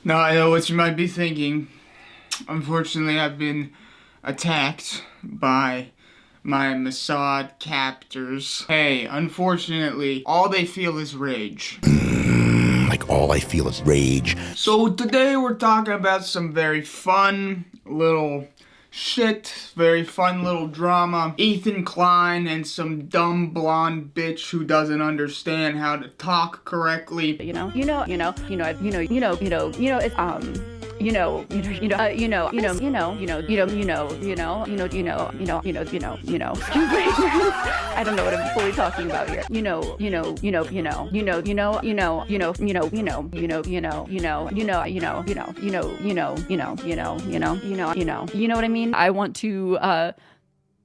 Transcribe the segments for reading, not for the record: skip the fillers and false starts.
Now I know what you might be thinking. Unfortunately, I've been attacked by my Mossad captors. Hey, unfortunately, all they feel is rage. Like all I feel is rage. So today we're talking about some very fun little shit, very fun little drama. Ethan Klein and some dumb blonde bitch who doesn't understand how to talk correctly. It's I don't know what I'm fully talking about here. You know what I mean? I want to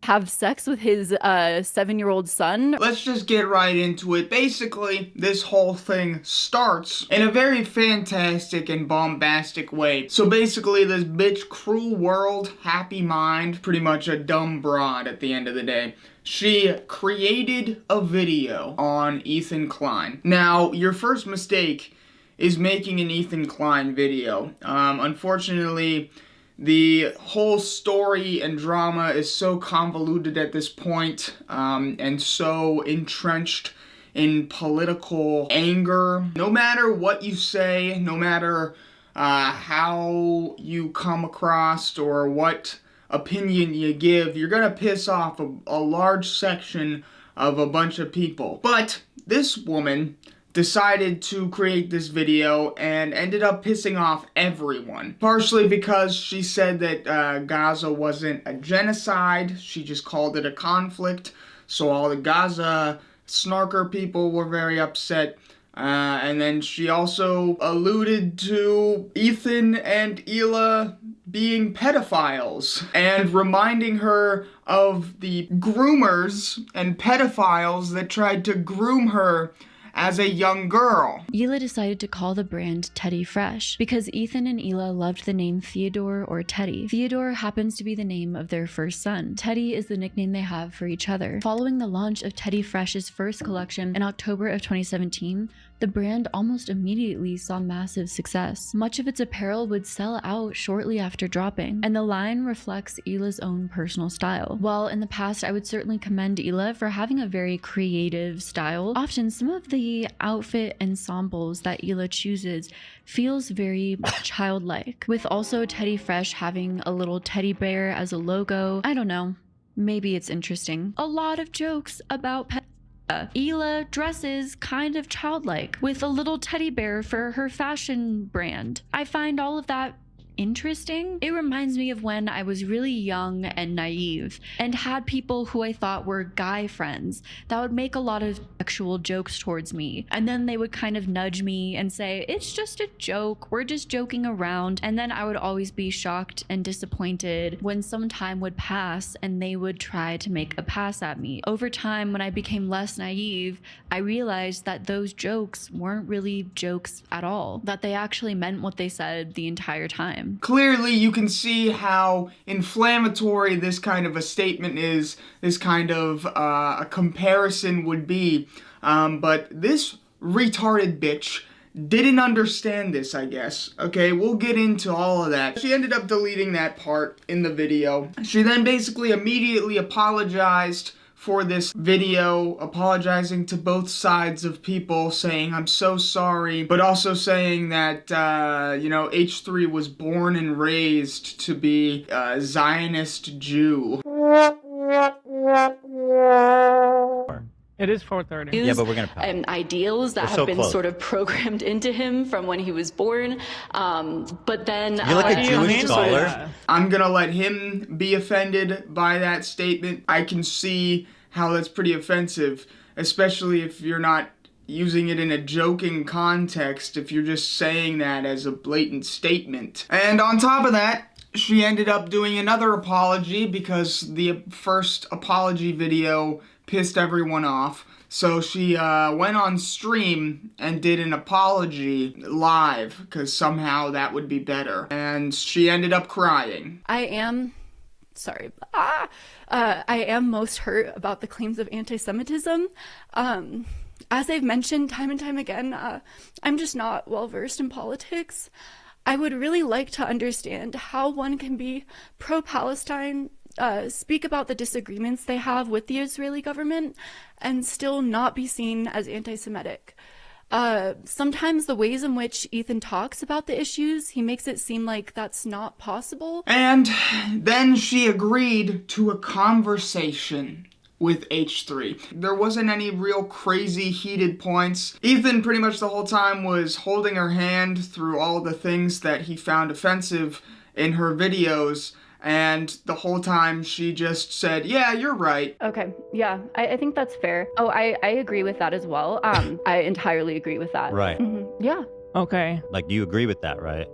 have sex with his 7-year-old son. Let's just get right into it. Basically, this whole thing starts in a very fantastic and bombastic way. So basically, this bitch, Cruel World, Happy Mind, pretty much a dumb broad at the end of the day. She created a video on Ethan Klein. Now, your first mistake is making an Ethan Klein video. Unfortunately, the whole story and drama is so convoluted at this point, and so entrenched in political anger. No matter what you say, no matter how you come across or what opinion you give, you're gonna piss off a large section of a bunch of people. But this woman decided to create this video and ended up pissing off everyone. Partially because she said that Gaza wasn't a genocide, she just called it a conflict, so all the Gaza snarker people were very upset. And then she also alluded to Ethan and Hila being pedophiles and reminding her of the groomers and pedophiles that tried to groom her as a young girl. Hila decided to call the brand Teddy Fresh because Ethan and Hila loved the name Theodore or Teddy. Theodore happens to be the name of their first son. Teddy is the nickname they have for each other. Following the launch of Teddy Fresh's first collection in October of 2017, the brand almost immediately saw massive success. Much of its apparel would sell out shortly after dropping, and the line reflects Hila's own personal style. While in the past I would certainly commend Hila for having a very creative style, often some of the outfit ensembles that Hila chooses feels very childlike, with also Teddy Fresh having a little teddy bear as a logo. I don't know, maybe it's interesting. A lot of jokes about pets. Hila dresses kind of childlike with a little teddy bear for her fashion brand. I find all of that interesting. It reminds me of when I was really young and naive and had people who I thought were guy friends that would make a lot of sexual jokes towards me, and then they would kind of nudge me and say, it's just a joke, we're just joking around, and then I would always be shocked and disappointed when some time would pass and they would try to make a pass at me. Over time, when I became less naive, I realized that those jokes weren't really jokes at all, that they actually meant what they said the entire time. Clearly, you can see how inflammatory this kind of a statement is, this kind of a comparison would be, but this retarded bitch didn't understand this, I guess. Okay, we'll get into all of that. She ended up deleting that part in the video. She then basically immediately apologized for this video, apologizing to both sides of people, saying I'm so sorry, but also saying that, H3 was born and raised to be a Zionist Jew. It is 4:30. Yeah, but we're gonna and ideals that have been sort of programmed into him from when he was born. But then you're like a Jewish scholar. I'm gonna let him be offended by that statement. I can see how that's pretty offensive, especially if you're not using it in a joking context, if you're just saying that as a blatant statement. And on top of that, she ended up doing another apology because the first apology video pissed everyone off. So she went on stream and did an apology live because somehow that would be better. And she ended up crying. I am most hurt about the claims of anti-Semitism. as I've mentioned time and time again, I'm just not well versed in politics. I would really like to understand how one can be pro-Palestine, speak about the disagreements they have with the Israeli government, and still not be seen as anti-Semitic. Sometimes the ways in which Ethan talks about the issues, he makes it seem like that's not possible. And then she agreed to a conversation with H3. There wasn't any real crazy heated points. Ethan pretty much the whole time was holding her hand through all the things that he found offensive in her videos, and the whole time she just said, yeah, you're right. Okay, yeah, I think that's fair. Oh, I agree with that as well. I entirely agree with that. Right. Yeah. Okay. Like, you agree with that, right?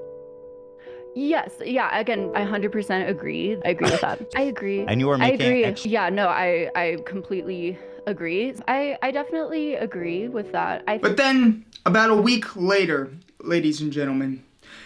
Yes, yeah, again, I 100% agree. I agree with that. I agree. And you are making... I agree. Yeah, no, I completely agree. I definitely agree with that. But then, about a week later, ladies and gentlemen,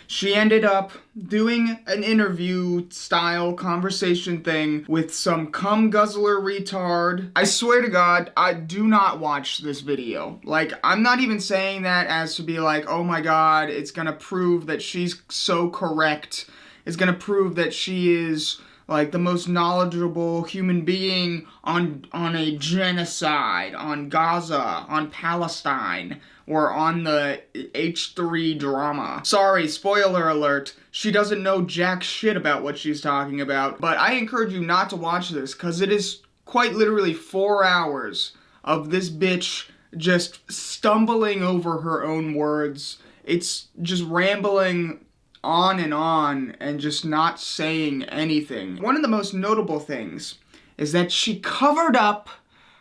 she ended up doing an interview-style conversation thing with some cum guzzler retard. I swear to God, I do not watch this video. Like, I'm not even saying that as to be like, oh my God, it's gonna prove that she's so correct. It's gonna prove that she is, like, the most knowledgeable human being on a genocide, on Gaza, on Palestine, or on the H3 drama. Sorry, spoiler alert, she doesn't know jack shit about what she's talking about, but I encourage you not to watch this, because it is quite literally 4 hours of this bitch just stumbling over her own words. It's just rambling on and just not saying anything. One of the most notable things is that she covered up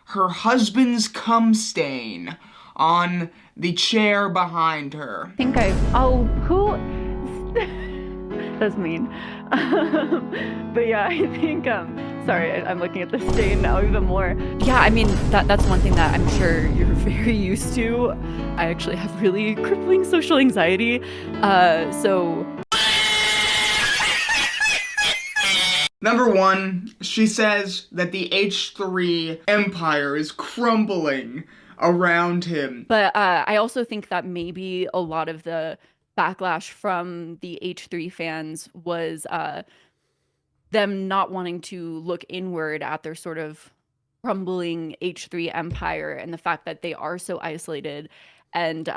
her husband's cum stain on the chair behind her. I think who? That's mean. But yeah, I think, sorry, I'm looking at the stain now even more. Yeah, I mean, that's one thing that I'm sure you're very used to. I actually have really crippling social anxiety, so... Number one, she says that the H3 empire is crumbling around him. But I also think that maybe a lot of the backlash from the H3 fans was them not wanting to look inward at their sort of crumbling H3 empire and the fact that they are so isolated and,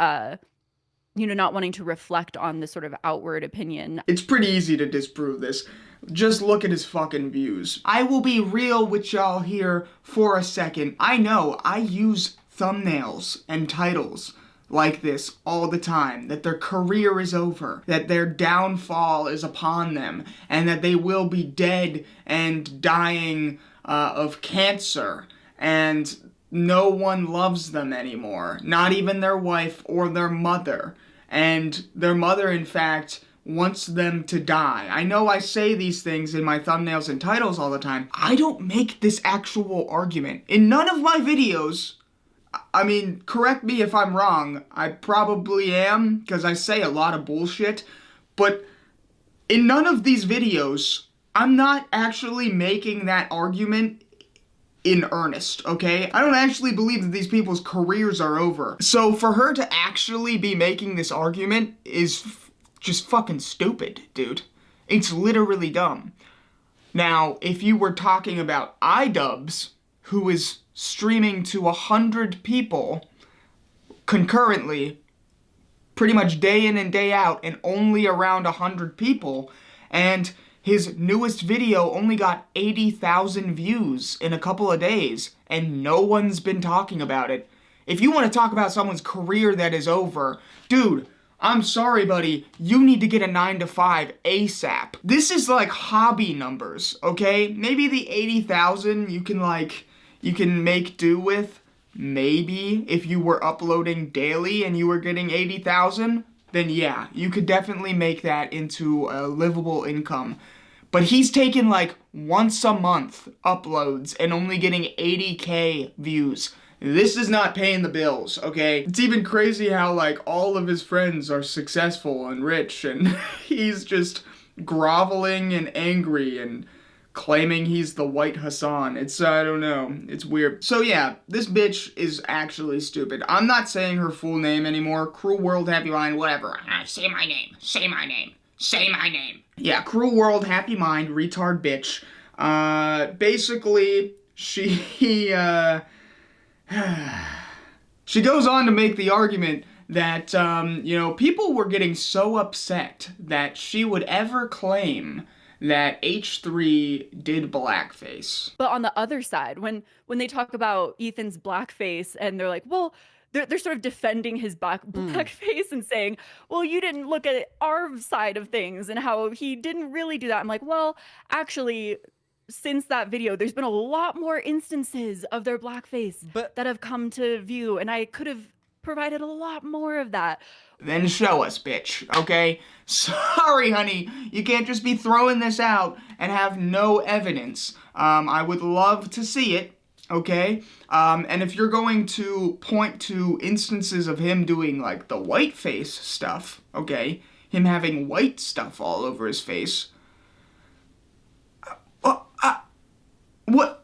not wanting to reflect on this sort of outward opinion. It's pretty easy to disprove this. Just look at his fucking views. I will be real with y'all here for a second. I know I use thumbnails and titles like this all the time, that their career is over, that their downfall is upon them, and that they will be dead and dying of cancer, and no one loves them anymore, not even their wife or their mother, and their mother, in fact, wants them to die. I know I say these things in my thumbnails and titles all the time. I don't make this actual argument. In none of my videos, I mean, correct me if I'm wrong, I probably am, because I say a lot of bullshit, but in none of these videos, I'm not actually making that argument in earnest, okay? I don't actually believe that these people's careers are over. So for her to actually be making this argument is just fucking stupid, dude. It's literally dumb. Now, if you were talking about iDubbbz, who is streaming to 100 people concurrently, pretty much day in and day out, and only around 100 people, and his newest video only got 80,000 views in a couple of days, and no one's been talking about it. If you want to talk about someone's career that is over, dude, I'm sorry, buddy, you need to get a 9 to 5 ASAP. This is like hobby numbers, okay? Maybe the 80,000 you can make do with, maybe, if you were uploading daily and you were getting 80,000, then yeah, you could definitely make that into a livable income. But he's taking like once a month uploads and only getting 80K views. This is not paying the bills, okay? It's even crazy how like all of his friends are successful and rich and he's just groveling and angry and claiming he's the white Hassan. It's, I don't know, it's weird. So yeah, this bitch is actually stupid. I'm not saying her full name anymore. Cruel World, Happy Mind, whatever. Say my name, say my name, say my name. Yeah, Cruel World, Happy Mind, retard bitch. Basically, she goes on to make the argument that, people were getting so upset that she would ever claim that H3 did blackface. But on the other side, when they talk about Ethan's blackface and they're like, well, they're sort of defending his blackface and saying, well, you didn't look at our side of things and how he didn't really do that. I'm like, well, actually, since that video, there's been a lot more instances of their blackface that have come to view, and I could have provided a lot more of that. Then show us, bitch, okay? Sorry, honey, you can't just be throwing this out and have no evidence. I would love to see it, okay? And if you're going to point to instances of him doing, like, the whiteface stuff, okay? Him having white stuff all over his face. What?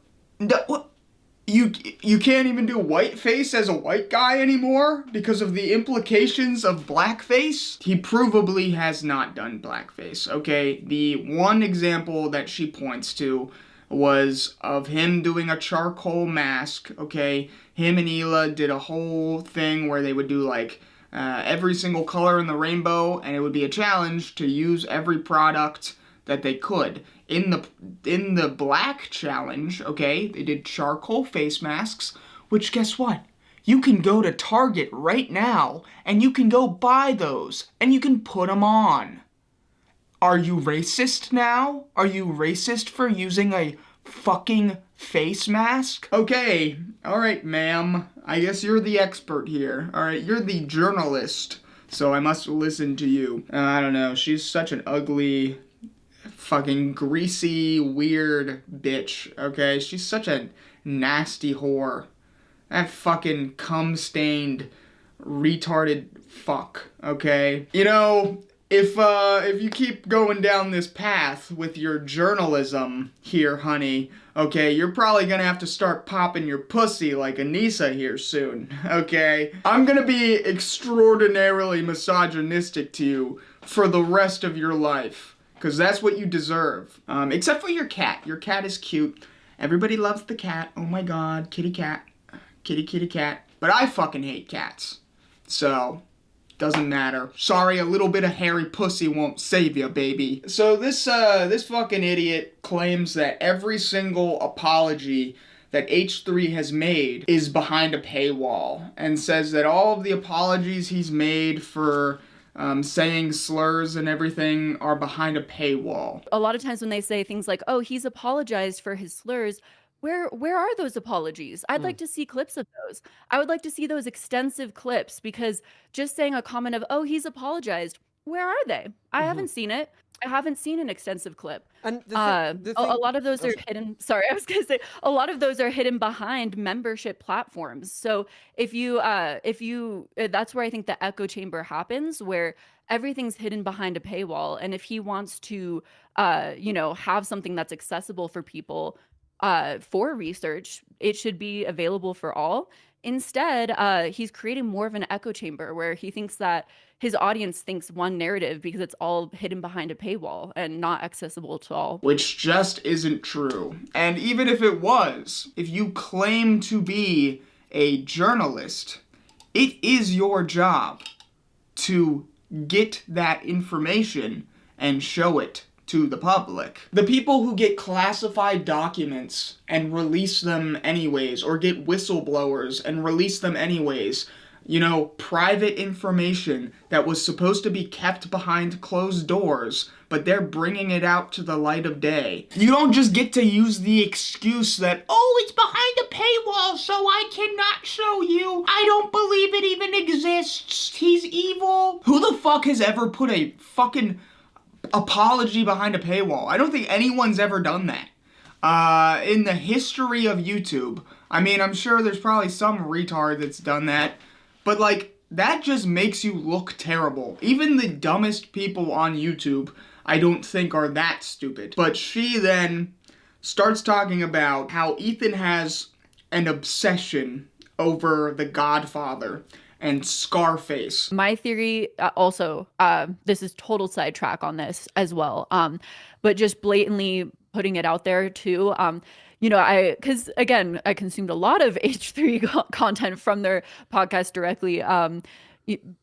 You can't even do whiteface as a white guy anymore because of the implications of blackface? He provably has not done blackface, okay? The one example that she points to was of him doing a charcoal mask, okay? Him and Hila did a whole thing where they would do, like, every single color in the rainbow, and it would be a challenge to use every product that they could. In the black challenge, okay, they did charcoal face masks, which guess what? You can go to Target right now, and you can go buy those, and you can put them on. Are you racist now? Are you racist for using a fucking face mask? Okay, alright, ma'am. I guess you're the expert here. Alright, you're the journalist, so I must listen to you. I don't know, she's such an ugly, fucking greasy, weird bitch, okay? She's such a nasty whore. That fucking cum-stained, retarded fuck, okay? You know, if you keep going down this path with your journalism here, honey, okay, you're probably gonna have to start popping your pussy like Anissa here soon, okay? I'm gonna be extraordinarily misogynistic to you for the rest of your life. Because that's what you deserve. Except for your cat. Your cat is cute. Everybody loves the cat. Oh my god, kitty cat. Kitty cat. But I fucking hate cats. So, doesn't matter. Sorry, a little bit of hairy pussy won't save you, baby. So this fucking idiot claims that every single apology that H3 has made is behind a paywall. And says that all of the apologies he's made for saying slurs and everything are behind a paywall. A lot of times when they say things like, oh, he's apologized for his slurs, where are those apologies? I'd like to see clips of those. I would like to see those extensive clips, because just saying a comment of, oh, he's apologized, where are they? I haven't seen it. I haven't seen an extensive clip. And a lot of those are hidden. Sorry, I was going to say a lot of those are hidden behind membership platforms. So if you, that's where I think the echo chamber happens, where everything's hidden behind a paywall. And if he wants to, have something that's accessible for people, for research, it should be available for all. Instead, he's creating more of an echo chamber where he thinks that his audience thinks one narrative because it's all hidden behind a paywall and not accessible to all. Which just isn't true. And even if it was, if you claim to be a journalist, it is your job to get that information and show it to the public. The people who get classified documents and release them anyways, or get whistleblowers and release them anyways, private information that was supposed to be kept behind closed doors, but they're bringing it out to the light of day. You don't just get to use the excuse that, oh, it's behind a paywall, so I cannot show you. I don't believe it even exists. He's evil. Who the fuck has ever put a fucking apology behind a paywall? I don't think anyone's ever done that. In the history of YouTube, I mean, I'm sure there's probably some retard that's done that, but that just makes you look terrible. Even the dumbest people on YouTube, I don't think are that stupid. But she then starts talking about how Ethan has an obsession over The Godfather and Scarface. My theory, also, this is total sidetrack on this as well, but just blatantly putting it out there too. Because again, I consumed a lot of H3 content from their podcast directly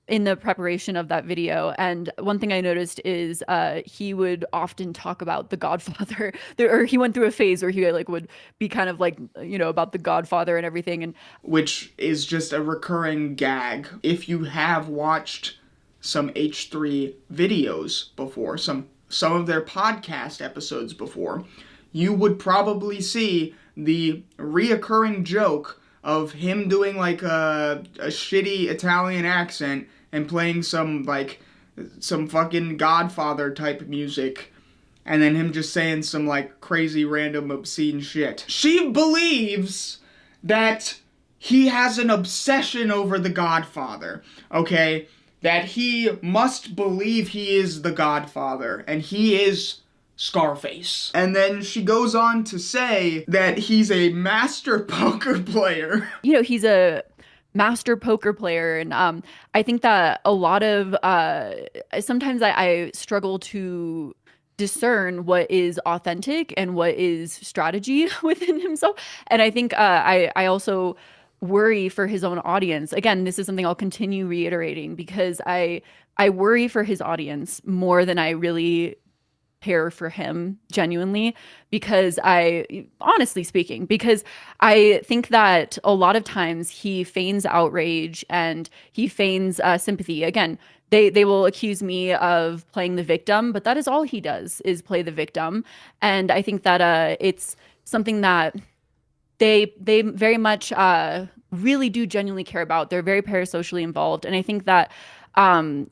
in the preparation of that video. And one thing I noticed is he would often talk about The Godfather, or he went through a phase where he would be kind of about The Godfather and everything, and which is just a recurring gag. If you have watched some H3 videos before, some of their podcast episodes before, you would probably see the reoccurring joke of him doing a shitty Italian accent and playing some fucking Godfather type music, and then him just saying some crazy random obscene shit. She believes that he has an obsession over The Godfather, okay? That he must believe he is The Godfather, and he is Scarface. And then she goes on to say that he's a master poker player. He's a master poker player, and I think that a lot of sometimes I struggle to discern what is authentic and what is strategy within himself. And I think I also worry for his own audience. Again, this is something I'll continue reiterating, because I worry for his audience more than I really care for him, genuinely, because honestly speaking, because I think that a lot of times he feigns outrage and he feigns sympathy. Again, they will accuse me of playing the victim, but that is all he does, is play the victim. And I think that it's something that they very much really do genuinely care about. They're very parasocially involved. And I think that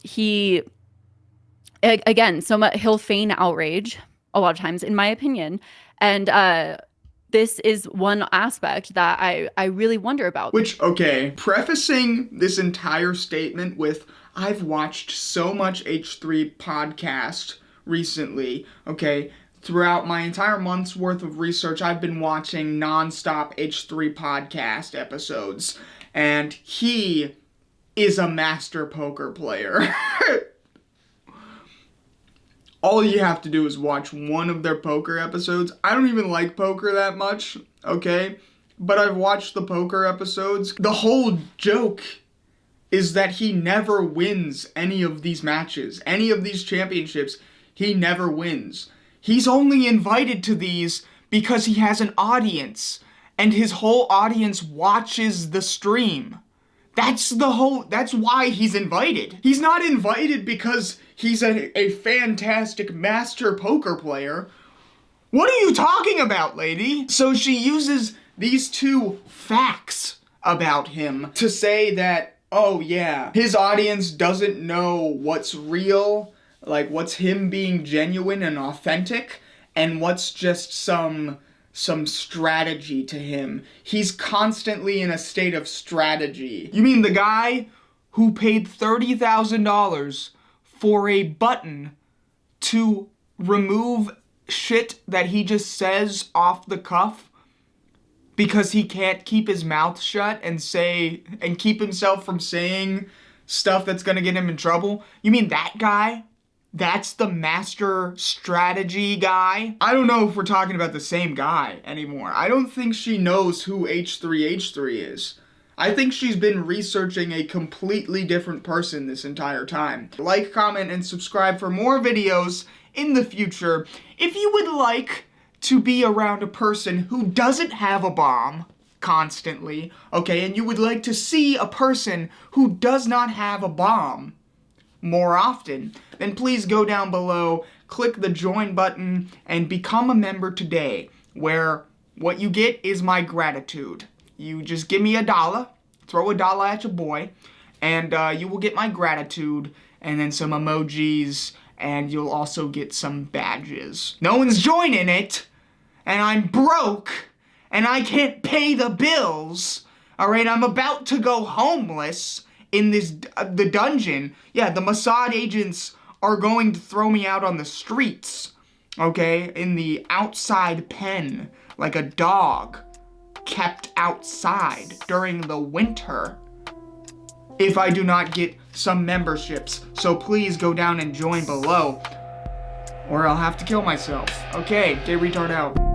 he'll feign outrage a lot of times, in my opinion. And this is one aspect that I really wonder about. Which, okay, prefacing this entire statement with, I've watched so much H3 podcast recently, okay? Throughout my entire month's worth of research, I've been watching nonstop H3 podcast episodes, and he is a master poker player. All you have to do is watch one of their poker episodes. I don't even like poker that much, okay? But I've watched the poker episodes. The whole joke is that he never wins any of these matches. Any of these championships, he never wins. He's only invited to these because he has an audience, and his whole audience watches the stream. That's why he's invited. He's not invited because he's a fantastic master poker player. What are you talking about, lady? So she uses these two facts about him to say that, oh yeah, his audience doesn't know what's real, what's him being genuine and authentic, and what's just some strategy to him. He's constantly in a state of strategy. You mean the guy who paid $30,000 for a button to remove shit that he just says off the cuff because he can't keep his mouth shut and keep himself from saying stuff that's gonna get him in trouble? You mean that guy? That's the master strategy guy? I don't know if we're talking about the same guy anymore. I don't think she knows who H3 is. I think she's been researching a completely different person this entire time. Like, comment, and subscribe for more videos in the future. If you would like to be around a person who doesn't have a bomb constantly, okay, and you would like to see a person who does not have a bomb more often, then please go down below, click the join button, and become a member today, where what you get is my gratitude. You just give me $1, throw $1 at your boy, and you will get my gratitude, and then some emojis, and you'll also get some badges. No one's joining it, and I'm broke, and I can't pay the bills. Alright, I'm about to go homeless in the dungeon. Yeah, the Mossad agents are going to throw me out on the streets. okay, in the outside pen, like a dog kept outside during the winter, if I do not get some memberships. So please go down and join below, or I'll have to kill myself. Okay, Gay Retard out.